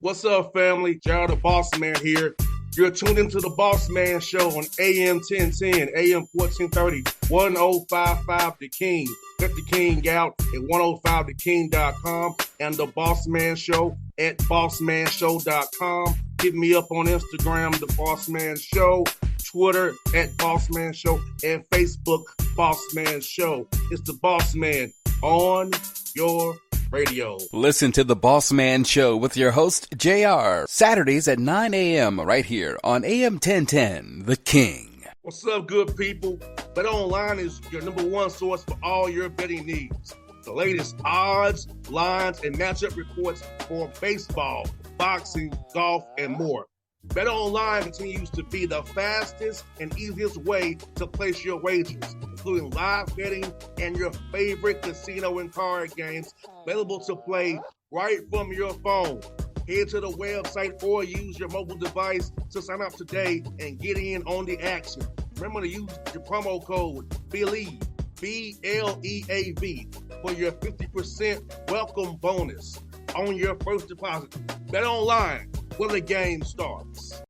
What's up, family? Gerald the Bossman here. You're tuned into the Bossman Show on AM 1010, AM 1430, 1055 The King. Let the King out at 105theking.com and the Bossman Show at bossmanshow.com. Hit me up on Instagram, The Bossman Show, Twitter at Bossman Show, and Facebook, Bossman Show. It's the Bossman on your radio. Listen to the Bossman Show with your host, JR, Saturdays at 9 a.m. right here on AM 1010, The King. What's up, good people? BetOnline is your number one source for all your betting needs. The latest odds, lines, and matchup reports for baseball, boxing, golf, and more. BetOnline continues to be the fastest and easiest way to place your wagers, including live betting and your favorite casino and card games available to play right from your phone. Head to the website or use your mobile device to sign up today and get in on the action. Remember to use your promo code BELIEVE, B-L-E-A-V, for your 50% welcome bonus on your first deposit. BetOnline, where the game starts.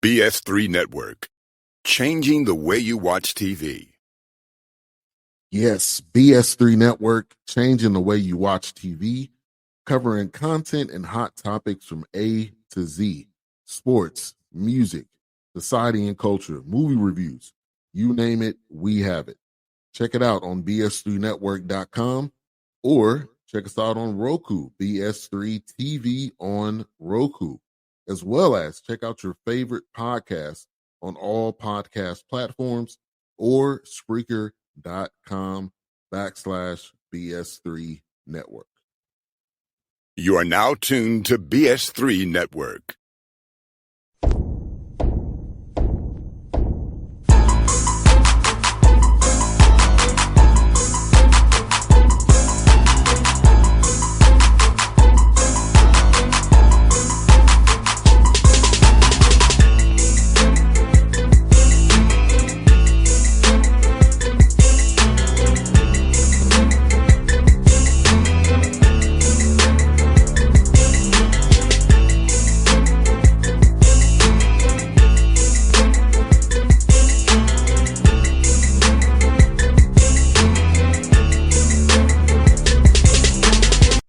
BS3 Network, changing the way you watch TV. Yes, BS3 Network, changing the way you watch TV, covering content and hot topics from A to Z, sports, music, society and culture, movie reviews, you name it, we have it. Check it out on bs3network.com or check us out on Roku, BS3 TV on Roku, as well as check out your favorite podcast on all podcast platforms or Spreaker.com/BS3 Network. You are now tuned to BS3 Network.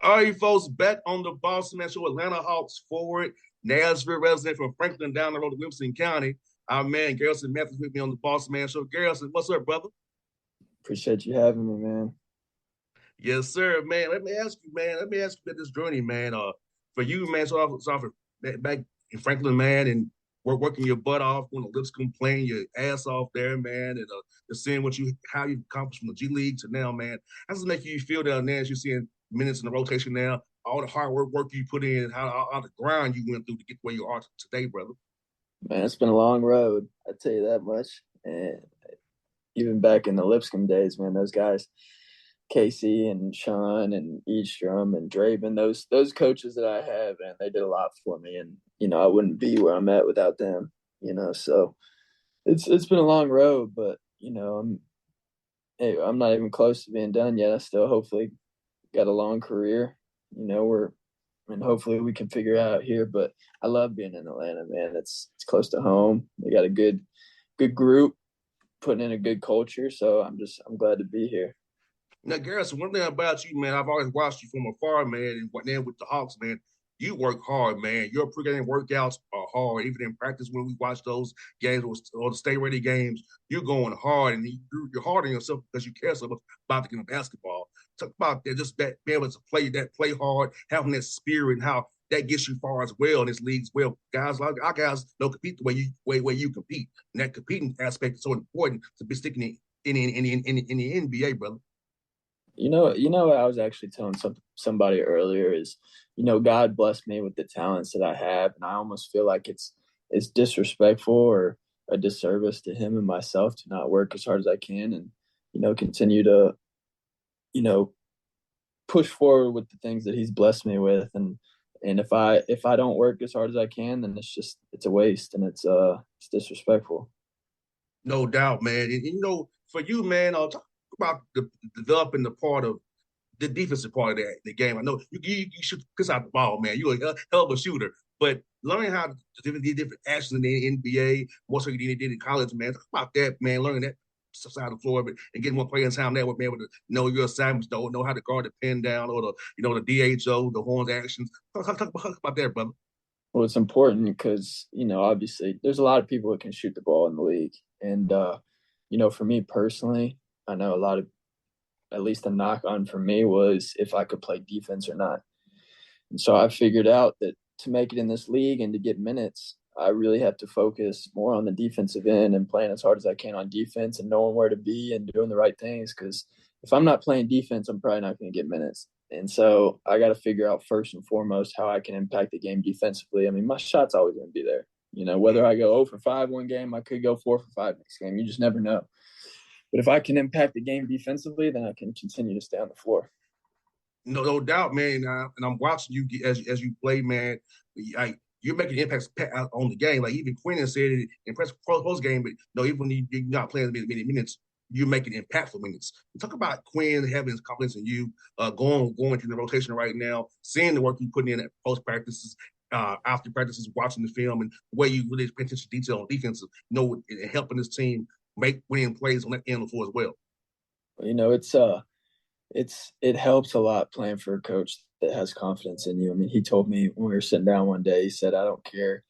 All right, folks, back on the Bossman Show, Atlanta Hawks forward, Nashville resident from Franklin down the road to Williamson County. Our man, Garrison Mathews, with me on the Bossman Show. Garrison, what's up, brother? Appreciate you having me, man. Yes, sir, man. Let me ask you about this journey, man. For you, man, so back in Franklin, man, and working your butt off, when the Lipscomb playing your ass off there, man, and just seeing how you accomplished from the G League to now, man. How does it make you feel down there as you're seeing minutes in the rotation now, all the hard work you put in, how the grind you went through to get where you are today, brother? Man, it's been a long road, I tell you that much. And even back in the Lipscomb days, man, those guys, Casey and Sean and Eastrom and Draven, those coaches that I have, man, they did a lot for me. And, I wouldn't be where I'm at without them, so it's been a long road, but, I'm not even close to being done yet. I still hopefully got a long career, hopefully we can figure it out here, but I love being in Atlanta, man. It's close to home. They got a good group, putting in a good culture. So I'm glad to be here. Now, Garrison, one thing about you, man, I've always watched you from afar, man, and then with the Hawks, man, you work hard, man. Your pregame workouts are hard. Even in practice when we watch those games or the stay-ready games, you're going hard, and you're hard on yourself because you care so much about the game of basketball. Talk about that, just that being able to play hard, having that spirit, and how that gets you far as well in this league as well. Guys, our guys don't compete the way you compete, and that competing aspect is so important to be sticking in the NBA, brother. What I was actually telling somebody earlier is, God blessed me with the talents that I have, and I almost feel like it's disrespectful or a disservice to him and myself to not work as hard as I can and, continue to, push forward with the things that he's blessed me with. And if I don't work as hard as I can, then it's a waste, and it's disrespectful. No doubt, man. And for you, man, I'll talk about the developing the part of the defensive part of the game. I know you should piss out the ball, man. You're a hell of a shooter, but learning how to different actions in the NBA, more so than you did in college, man. Talk about that, man. Learning that side of the floor, but and getting more playing time that would be able to know your assignments, know how to guard the pin down or the DHO, the horns actions. Talk about that, brother. Well, it's important because, obviously there's a lot of people that can shoot the ball in the league. And, for me personally, I know a lot of, at least the knock on for me was if I could play defense or not. And so I figured out that to make it in this league and to get minutes, I really have to focus more on the defensive end and playing as hard as I can on defense and knowing where to be and doing the right things. Because if I'm not playing defense, I'm probably not going to get minutes. And so I got to figure out first and foremost how I can impact the game defensively. I mean, my shot's always going to be there. Whether I go 0 for 5 one game, I could go 4 for 5 next game. You just never know. But if I can impact the game defensively, then I can continue to stay on the floor. No doubt, man. And I'm watching you as you play, man. You're making impacts on the game. Like even Quinn said it in post game, but no, even when you're not playing many minutes, you're making impactful minutes. Talk about Quinn having his confidence in you, going through the rotation right now, seeing the work you putting in at post practices, after practices, watching the film, and the way you really pay attention to detail on defense, and helping this team make winning plays on that end of the floor as well. It helps a lot playing for a coach that has confidence in you. I mean, he told me when we were sitting down one day, he said, "I don't care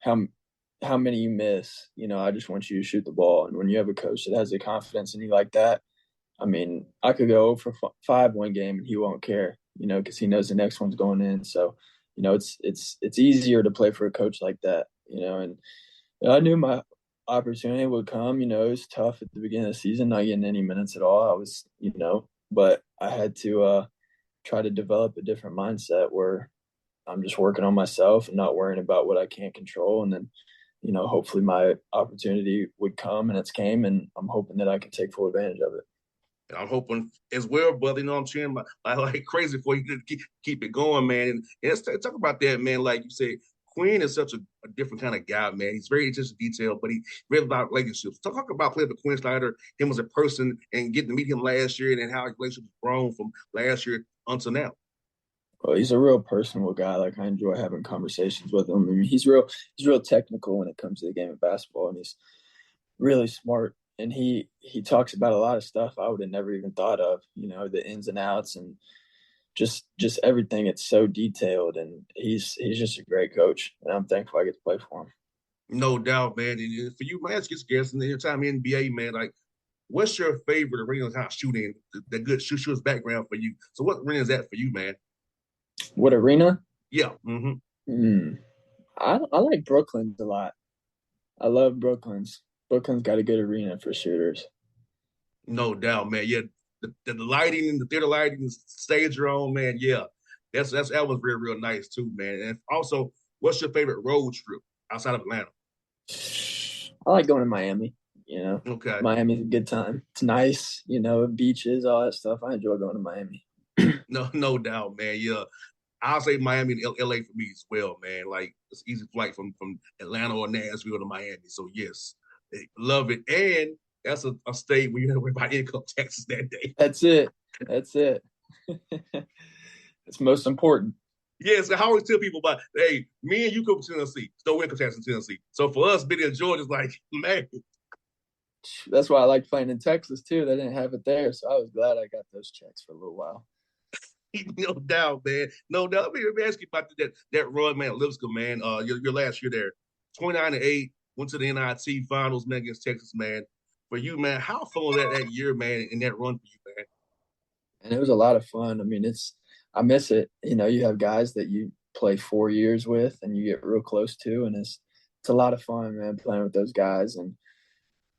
how many you miss, I just want you to shoot the ball." And when you have a coach that has the confidence in you like that, I mean, I could go 0 for 5 one game and he won't care, because he knows the next one's going in. So, it's easier to play for a coach like that, and I knew my opportunity would come. It was tough at the beginning of the season, not getting any minutes at all. I was, but I had to try to develop a different mindset where I'm just working on myself and not worrying about what I can't control. And then, hopefully my opportunity would come, and it's came, and I'm hoping that I can take full advantage of it. And I'm hoping as well, brother. I'm cheering like crazy for you to keep it going, man. And let's talk about that, man. Like you said, Quinn is such a different kind of guy, man. He's very attention to detail, but he really about relationships. Talk about playing with Quinn Snyder, him as a person, and getting to meet him last year, and how his relationship has grown from last year until now. Well, he's a real personable guy. Like, I enjoy having conversations with him. I mean, he's real technical when it comes to the game of basketball, and he's really smart. And he talks about a lot of stuff I would have never even thought of, the ins and outs and just everything. It's so detailed, and he's just a great coach, and I'm thankful I get to play for him. No doubt, man. And for you, man, it's Garrison, your time in the NBA, man, like, what's your favorite arena kind of shooting, the good shooter's background for you? So what arena is that for you, man? What arena? Yeah. I like Brooklyn's a lot. I love Brooklyn's. Brooklyn's got a good arena for shooters. No doubt, man. Yeah, the lighting and the theater lighting, the stage you're on, man. Yeah, that was real nice too, man. And also, what's your favorite road trip outside of Atlanta? I like going to Miami. Okay. Miami's a good time. It's nice, beaches, all that stuff. I enjoy going to Miami. No doubt, man. Yeah, I'll say Miami and LA for me as well, man. Like, it's an easy flight from Atlanta or Nashville to Miami. So yes, love it. And that's a state where you don't worry about income taxes that day. That's it. It's most important. Yes, I always tell people about, hey, me and you come to Tennessee, no income tax in Tennessee. So for us, being in Georgia is like, man. That's why I like playing in Texas too. They didn't have it there, so I was glad I got those checks for a little while. No doubt, man. No doubt. Let me ask you about that run, man, Lipscomb, man. Your last year there, 29-8, went to the NIT finals, man, against Texas, man. For you, man, how fun was that year, man, in that run for you, man? And it was a lot of fun. I mean, I miss it. You have guys that you play 4 years with and you get real close to, and it's a lot of fun, man, playing with those guys. And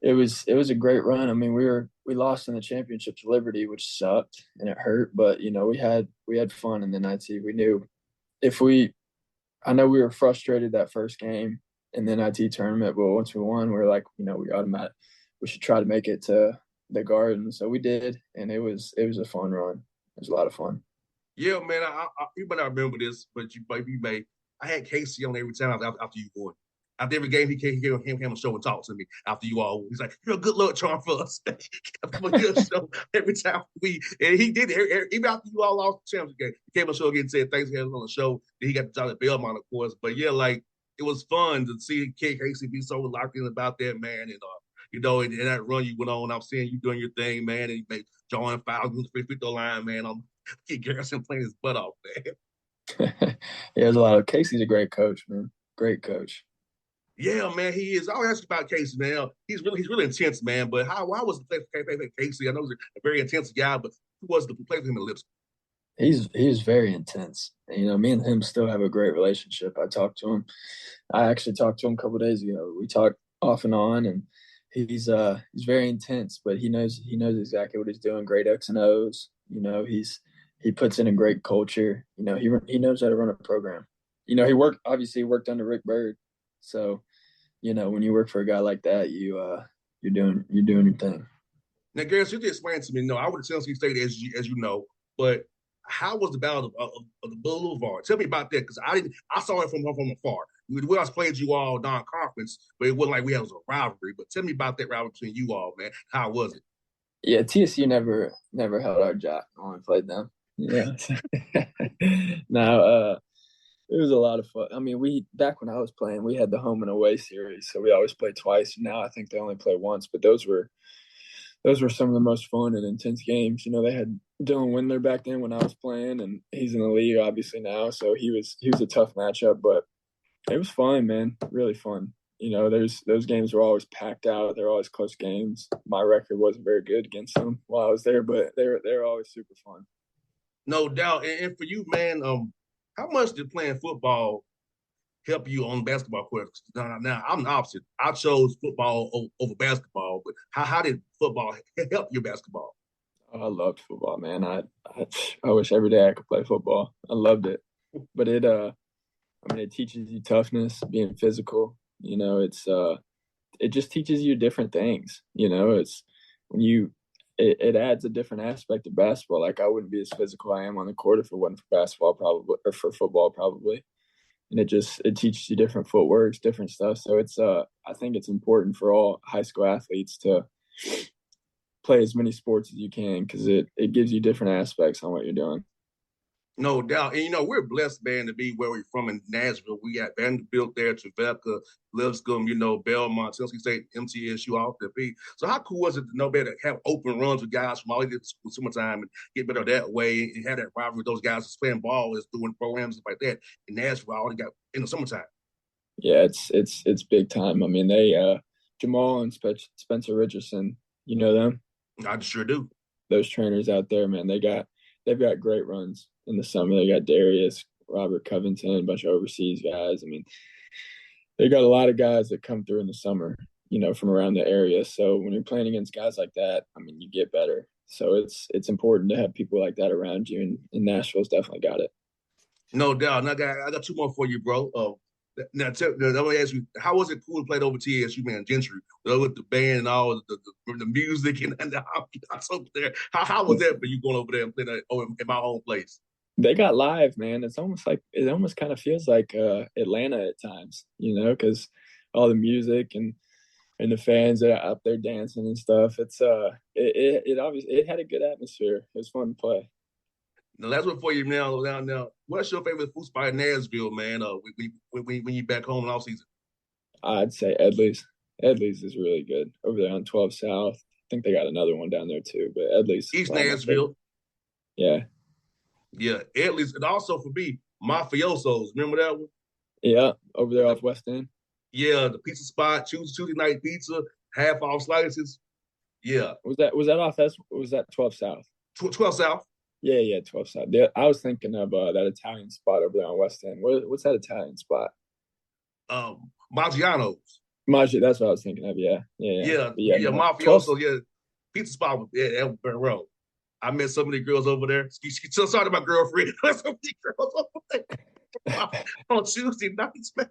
it was a great run. I mean, we lost in the championship to Liberty, which sucked and it hurt, but we had fun in the NIT. We knew I know we were frustrated that first game in the NIT tournament, but once we won, we were like, we should try to make it to the Garden. So we did, and it was a fun run. It was a lot of fun. Yeah, man. You might not remember this, but you may. I had Casey on every time after you won. After every game, he came a show and talked to me after you all. He's like, "You're a good luck charm for us." A good show every time and he did it. Even after you all lost the championship game, he came on the show again and said thanks for having us on the show. Then he got the job at Belmont, of course. But yeah, like it was fun to see Casey be so locked in about that, man. And and that run you went on, I'm seeing you doing your thing, man. And you made John fouls on the free throw line, man. I'm Garrison playing his butt off, man. Yeah, there's a lot of Casey's a great coach, man. Great coach. Yeah, man, he is. I'll ask you about Casey, man. He's really intense, man. But how was the play for Casey? I know he's a very intense guy, but who was the play for him in Lipscomb? He's very intense. Me and him still have a great relationship. I talked to him. I actually talked to him a couple of days ago. We talked off and on, and he's very intense, but he knows exactly what he's doing. Great X and O's. He puts in a great culture. He knows how to run a program. He worked under Rick Byrd. So, when you work for a guy like that, you're doing your thing. Now, Garrison, you just explain to me. No, I would have Tennessee State as you know, but how was the battle of the Boulevard? Tell me about that because I saw it from afar. We always played you all non-conference, but it wasn't like we had a rivalry. But tell me about that rivalry between you all, man. How was it? Yeah, TSU never held our job when we played them. Yeah. Now, it was a lot of fun. I mean, back when I was playing, we had the home and away series, so we always played twice. Now I think they only play once, but those were some of the most fun and intense games. They had Dylan Windler back then when I was playing, and he's in the league obviously now, so he was a tough matchup, but it was fun, man. Really fun. Those games were always packed out. They're always close games. My record wasn't very good against them while I was there, but they were always super fun. No doubt. And for you, man, how much did playing football help you on basketball court? Now I'm the opposite. I chose football over basketball, but how did football help your basketball? Oh, I loved football, man. I wish every day I could play football. I loved it, but it teaches you toughness, being physical. It just teaches you different things. It's when it adds a different aspect of basketball. Like I wouldn't be as physical I am on the court if it wasn't for basketball, probably, or for football, probably. And it teaches you different footworks, different stuff. So I think it's important for all high school athletes to play as many sports as you can because it gives you different aspects on what you're doing. No doubt. And, we're blessed, man, to be where we're from in Nashville. We got Vanderbilt there, Trevecca, Lipscomb, Belmont, Tennessee State, MTSU, all the beat. So how cool was it to know better, have open runs with guys from all over the summertime and get better that way and have that rivalry with those guys that's playing ball, is doing programs like that in Nashville all got in the summertime? Yeah, it's big time. I mean, they Jamal and Spencer Richardson, you know them? I sure do. Those trainers out there, man, they've got great runs in the summer. They got Darius, Robert Covington, a bunch of overseas guys. I mean, they got a lot of guys that come through in the summer, from around the area. So when you're playing against guys like that, I mean, you get better. So it's important to have people like that around you, and Nashville's definitely got it. No doubt. And I got two more for you, bro. Now, I'm going to ask you, how was it cool to play over TSU, man, Gentry, with the band and all the music and the house over there? How was that for you going over there and playing in my home place? They got live, man. It almost kind of feels like Atlanta at times, because all the music and the fans that are up there dancing and stuff. It's it obviously it had a good atmosphere. It was fun to play. The last one for you now. What's your favorite food spot in Nashville, man? When you back home in off season? I'd say Edley's. Edley's is really good over there on 12 South. I think they got another one down there too, but Edley's. East Nashville. Yeah. Yeah, Edley's, and also for me, Mafioso's. Remember that one? Yeah, over there off West End. Yeah, the pizza spot, Tuesday night pizza, half off slices. Yeah. Was that off? Was that 12 South? 12 South. Yeah, 12 South. Yeah, I was thinking of that Italian spot over there on West End. What's that Italian spot? Maggiano's. That's what I was thinking of. Yeah. Mafioso. Yeah, pizza spot was Elbert Road. I met so many girls over there. She still talking about girlfriend. So many girls over there on Tuesday nights, man.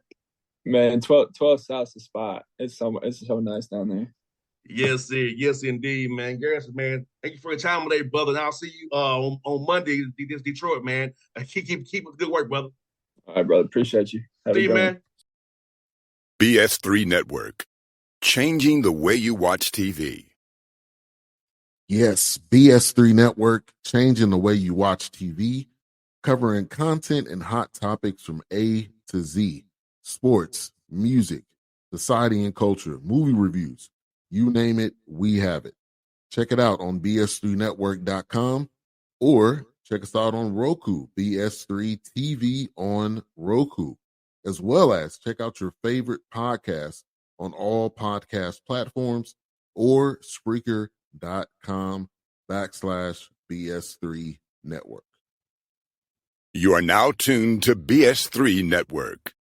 Man, 12 South's the spot. It's so nice down there. Yes, sir. Yes, indeed, man. Garrison, man, thank you for your time today, brother. And I'll see you on Monday against Detroit, man. Keep up the good work, brother. All right, brother. Appreciate you. See you, man. BS3 Network. Changing the way you watch TV. Yes, BS3 Network, changing the way you watch TV, covering content and hot topics from A to Z. Sports, music, society and culture, movie reviews. You name it, we have it. Check it out on bs3network.com or check us out on Roku, BS3 TV on Roku, as well as check out your favorite podcast on all podcast platforms or Spreaker.com/BS3 Network. You are now tuned to BS3 Network.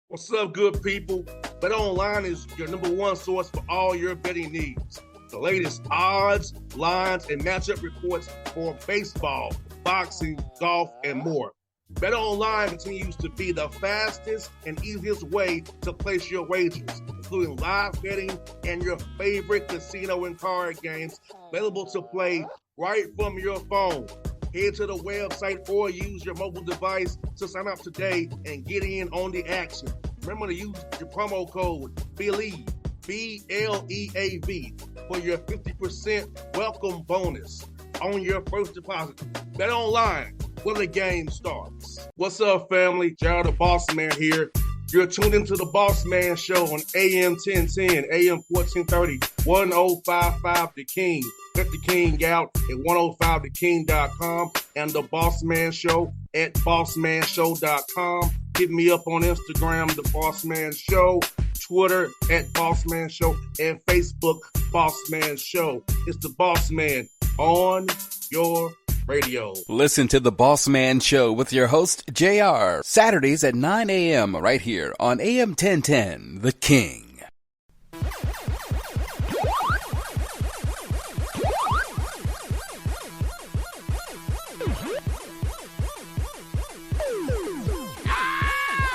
What's up, good people? Bet Online is your number one source for all your betting needs. The latest odds, lines, and matchup reports for baseball, boxing, golf, and more. Bet Online continues to be the fastest and easiest way to place your wagers, including live betting and your favorite casino and card games available to play right from your phone. Head to the website or use your mobile device to sign up today and get in on the action. Remember to use your promo code BELIEVE, BLEAV, for your 50% welcome bonus on your first deposit. Bet Online, where the game starts. What's up, family? Jared the Bossman here. You're tuned into the Bossman Show on AM 1010, AM 1430, 1055 The King. Check The King out at 105theking.com and the Bossman Show at bossmanshow.com. Hit me up on Instagram, The Bossman Show, Twitter at Bossman Show, and Facebook, Bossman Show. It's the Bossman on your radio. Listen to The Bossman Show with your host, JR, Saturdays at 9 a.m. right here on AM 1010, The King.